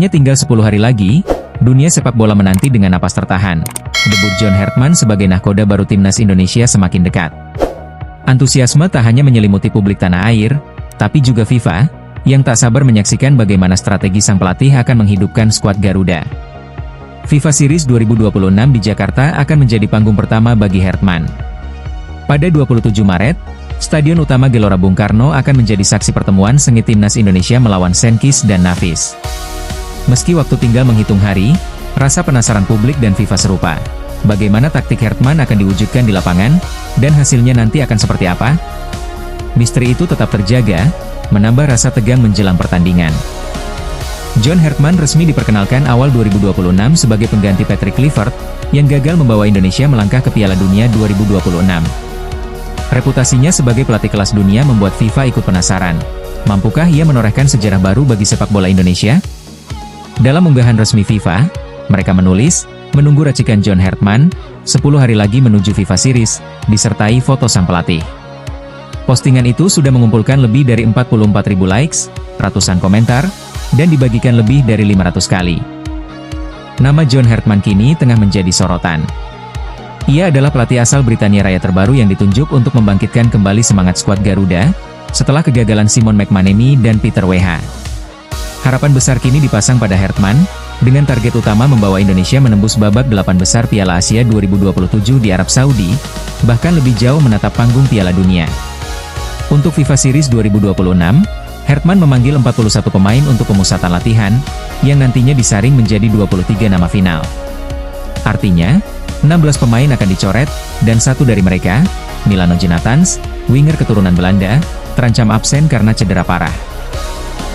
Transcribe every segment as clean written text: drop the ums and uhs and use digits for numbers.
Hanya tinggal 10 hari lagi, dunia sepak bola menanti dengan napas tertahan. Debut John Hartman sebagai nahkoda baru timnas Indonesia semakin dekat. Antusiasme tak hanya menyelimuti publik tanah air, tapi juga FIFA, yang tak sabar menyaksikan bagaimana strategi sang pelatih akan menghidupkan skuad Garuda. FIFA Series 2026 di Jakarta akan menjadi panggung pertama bagi Hartman. Pada 27 Maret, Stadion Utama Gelora Bung Karno akan menjadi saksi pertemuan sengit timnas Indonesia melawan Senkis dan Nafis. Meski waktu tinggal menghitung hari, rasa penasaran publik dan FIFA serupa. Bagaimana taktik Hartman akan diwujudkan di lapangan, dan hasilnya nanti akan seperti apa? Misteri itu tetap terjaga, menambah rasa tegang menjelang pertandingan. John Hartman resmi diperkenalkan awal 2026 sebagai pengganti Patrick Kluivert, yang gagal membawa Indonesia melangkah ke Piala Dunia 2026. Reputasinya sebagai pelatih kelas dunia membuat FIFA ikut penasaran. Mampukah ia menorehkan sejarah baru bagi sepak bola Indonesia? Dalam unggahan resmi FIFA, mereka menulis, menunggu racikan John Hartman, 10 hari lagi menuju FIFA Series, disertai foto sang pelatih. Postingan itu sudah mengumpulkan lebih dari 44.000 likes, ratusan komentar, dan dibagikan lebih dari 500 kali. Nama John Hartman kini tengah menjadi sorotan. Ia adalah pelatih asal Britania Raya terbaru yang ditunjuk untuk membangkitkan kembali semangat skuad Garuda, setelah kegagalan Simon McManamy dan Peter WH. Harapan besar kini dipasang pada Hartman, dengan target utama membawa Indonesia menembus babak 8 besar Piala Asia 2027 di Arab Saudi, bahkan lebih jauh menatap panggung Piala Dunia. Untuk FIFA Series 2026, Hartman memanggil 41 pemain untuk pemusatan latihan, yang nantinya disaring menjadi 23 nama final. Artinya, 16 pemain akan dicoret, dan satu dari mereka, Milano Jonathans, winger keturunan Belanda, terancam absen karena cedera parah.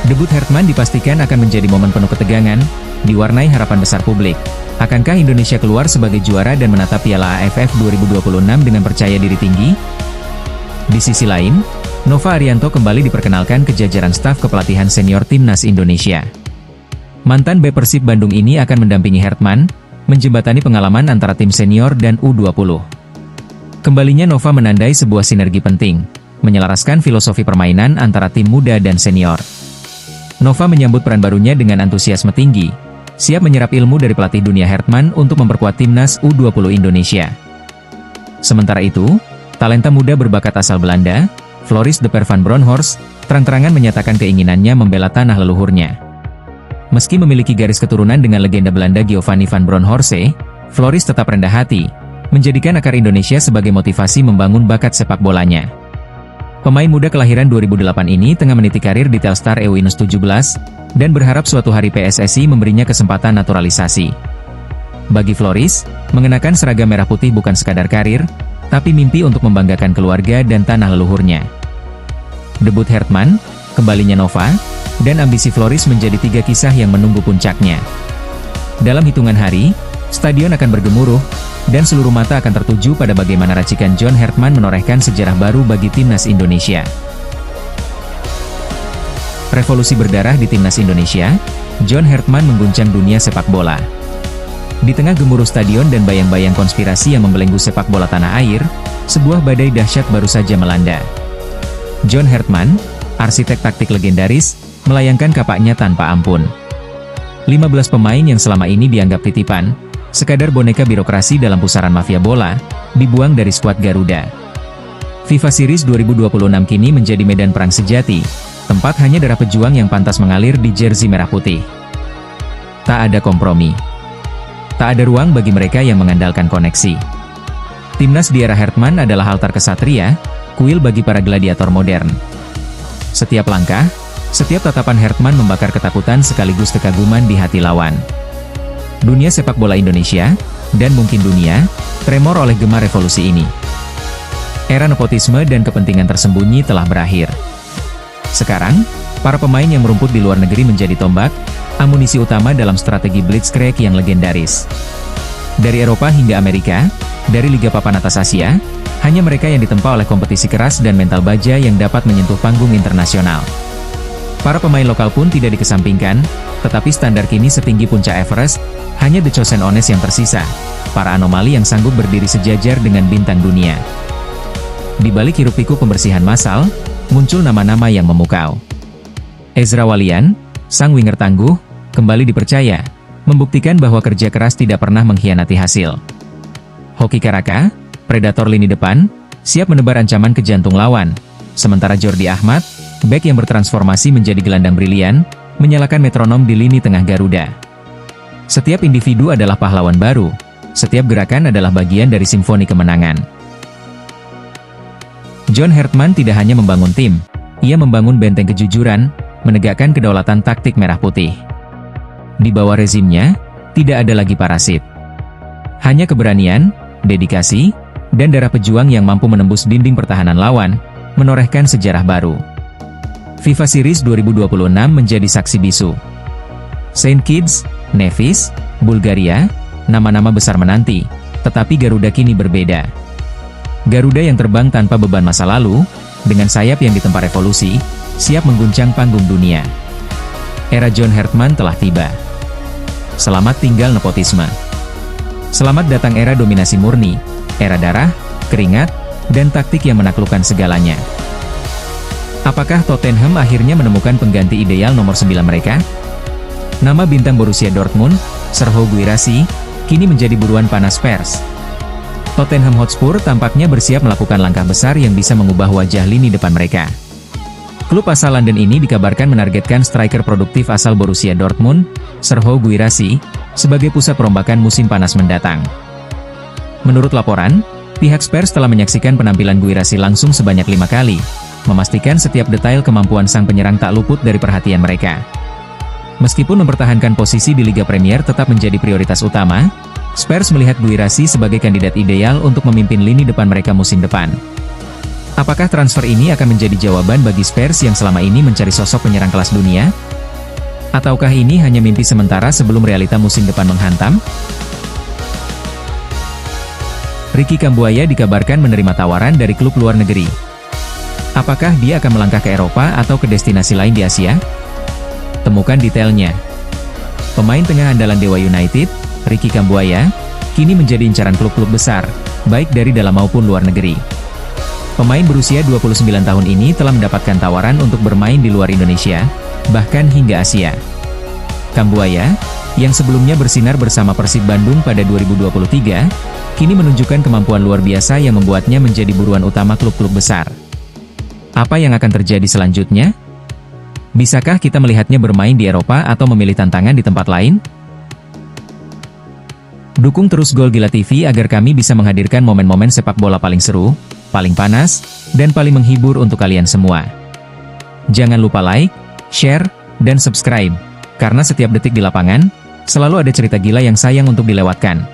Debut Hartman dipastikan akan menjadi momen penuh ketegangan, diwarnai harapan besar publik. Akankah Indonesia keluar sebagai juara dan menatap Piala AFF 2026 dengan percaya diri tinggi? Di sisi lain, Nova Arianto kembali diperkenalkan ke jajaran staf kepelatihan senior timnas Indonesia. Mantan bek Persib Bandung ini akan mendampingi Hartman, menjembatani pengalaman antara tim senior dan U20. Kembalinya Nova menandai sebuah sinergi penting, menyelaraskan filosofi permainan antara tim muda dan senior. Nova menyambut peran barunya dengan antusiasme tinggi, siap menyerap ilmu dari pelatih dunia Hartman untuk memperkuat timnas U20 Indonesia. Sementara itu, talenta muda berbakat asal Belanda, Floris de Per van Bronckhorst, terang-terangan menyatakan keinginannya membela tanah leluhurnya. Meski memiliki garis keturunan dengan legenda Belanda Giovanni van Bronckhorst, Floris tetap rendah hati, menjadikan akar Indonesia sebagai motivasi membangun bakat sepak bolanya. Pemain muda kelahiran 2008 ini tengah meniti karir di Telstar EU-17, dan berharap suatu hari PSSI memberinya kesempatan naturalisasi. Bagi Floris, mengenakan seragam merah putih bukan sekadar karir, tapi mimpi untuk membanggakan keluarga dan tanah leluhurnya. Debut Hartman, kembalinya Nova, dan ambisi Floris menjadi 3 kisah yang menunggu puncaknya. Dalam hitungan hari, stadion akan bergemuruh, dan seluruh mata akan tertuju pada bagaimana racikan John Hartman menorehkan sejarah baru bagi timnas Indonesia. Revolusi berdarah di timnas Indonesia, John Hartman mengguncang dunia sepak bola. Di tengah gemuruh stadion dan bayang-bayang konspirasi yang membelenggu sepak bola tanah air, sebuah badai dahsyat baru saja melanda. John Hartman, arsitek taktik legendaris, melayangkan kapaknya tanpa ampun. 15 pemain yang selama ini dianggap titipan, sekadar boneka birokrasi dalam pusaran mafia bola, dibuang dari skuad Garuda. FIFA Series 2026 kini menjadi medan perang sejati, tempat hanya darah pejuang yang pantas mengalir di jersey merah putih. Tak ada kompromi. Tak ada ruang bagi mereka yang mengandalkan koneksi. Timnas di era Hartman adalah altar kesatria, kuil bagi para gladiator modern. Setiap langkah, setiap tatapan Hartman membakar ketakutan sekaligus kekaguman di hati lawan. Dunia sepak bola Indonesia, dan mungkin dunia, tremor oleh gemar revolusi ini. Era nepotisme dan kepentingan tersembunyi telah berakhir. Sekarang, para pemain yang merumput di luar negeri menjadi tombak, amunisi utama dalam strategi blitzkrieg yang legendaris. Dari Eropa hingga Amerika, dari Liga Papan Atas Asia, hanya mereka yang ditempa oleh kompetisi keras dan mental baja yang dapat menyentuh panggung internasional. Para pemain lokal pun tidak dikesampingkan, tetapi standar kini setinggi puncak Everest, hanya The Chosen Ones yang tersisa, para anomali yang sanggup berdiri sejajar dengan bintang dunia. Di balik hiruk-pikuk pembersihan massal, muncul nama-nama yang memukau. Ezra Walian, sang winger tangguh, kembali dipercaya, membuktikan bahwa kerja keras tidak pernah mengkhianati hasil. Hoki Caraka, predator lini depan, siap menebar ancaman ke jantung lawan, sementara Jordi Ahmad, bek yang bertransformasi menjadi gelandang brilian, menyalakan metronom di lini tengah Garuda. Setiap individu adalah pahlawan baru, setiap gerakan adalah bagian dari simfoni kemenangan. John Hartman tidak hanya membangun tim, ia membangun benteng kejujuran, menegakkan kedaulatan taktik merah putih. Di bawah rezimnya, tidak ada lagi parasit. Hanya keberanian, dedikasi, dan darah pejuang yang mampu menembus dinding pertahanan lawan, menorehkan sejarah baru. FIFA Series 2026 menjadi saksi bisu. Saint Kitts, Nevis, Bulgaria, nama-nama besar menanti, tetapi Garuda kini berbeda. Garuda yang terbang tanpa beban masa lalu, dengan sayap yang ditempa revolusi, siap mengguncang panggung dunia. Era John Hartman telah tiba. Selamat tinggal nepotisme. Selamat datang era dominasi murni, era darah, keringat, dan taktik yang menaklukkan segalanya. Apakah Tottenham akhirnya menemukan pengganti ideal nomor 9 mereka? Nama bintang Borussia Dortmund, Serhou Guirassy, kini menjadi buruan panas pers. Tottenham Hotspur tampaknya bersiap melakukan langkah besar yang bisa mengubah wajah lini depan mereka. Klub asal London ini dikabarkan menargetkan striker produktif asal Borussia Dortmund, Serhou Guirassy, sebagai pusat perombakan musim panas mendatang. Menurut laporan, pihak Spurs telah menyaksikan penampilan Guirassy langsung sebanyak 5 kali, memastikan setiap detail kemampuan sang penyerang tak luput dari perhatian mereka. Meskipun mempertahankan posisi di Liga Premier tetap menjadi prioritas utama, Spurs melihat Guirassy sebagai kandidat ideal untuk memimpin lini depan mereka musim depan. Apakah transfer ini akan menjadi jawaban bagi Spurs yang selama ini mencari sosok penyerang kelas dunia? Ataukah ini hanya mimpi sementara sebelum realita musim depan menghantam? Ricky Kambuaya dikabarkan menerima tawaran dari klub luar negeri. Apakah dia akan melangkah ke Eropa atau ke destinasi lain di Asia? Temukan detailnya. Pemain tengah andalan Dewa United, Ricky Kambuaya, kini menjadi incaran klub-klub besar, baik dari dalam maupun luar negeri. Pemain berusia 29 tahun ini telah mendapatkan tawaran untuk bermain di luar Indonesia, bahkan hingga Asia. Kambuaya, yang sebelumnya bersinar bersama Persib Bandung pada 2023, kini menunjukkan kemampuan luar biasa yang membuatnya menjadi buruan utama klub-klub besar. Apa yang akan terjadi selanjutnya? Bisakah kita melihatnya bermain di Eropa atau memilih tantangan di tempat lain? Dukung terus Gol Gila TV agar kami bisa menghadirkan momen-momen sepak bola paling seru, paling panas, dan paling menghibur untuk kalian semua. Jangan lupa like, share, dan subscribe, karena setiap detik di lapangan, selalu ada cerita gila yang sayang untuk dilewatkan.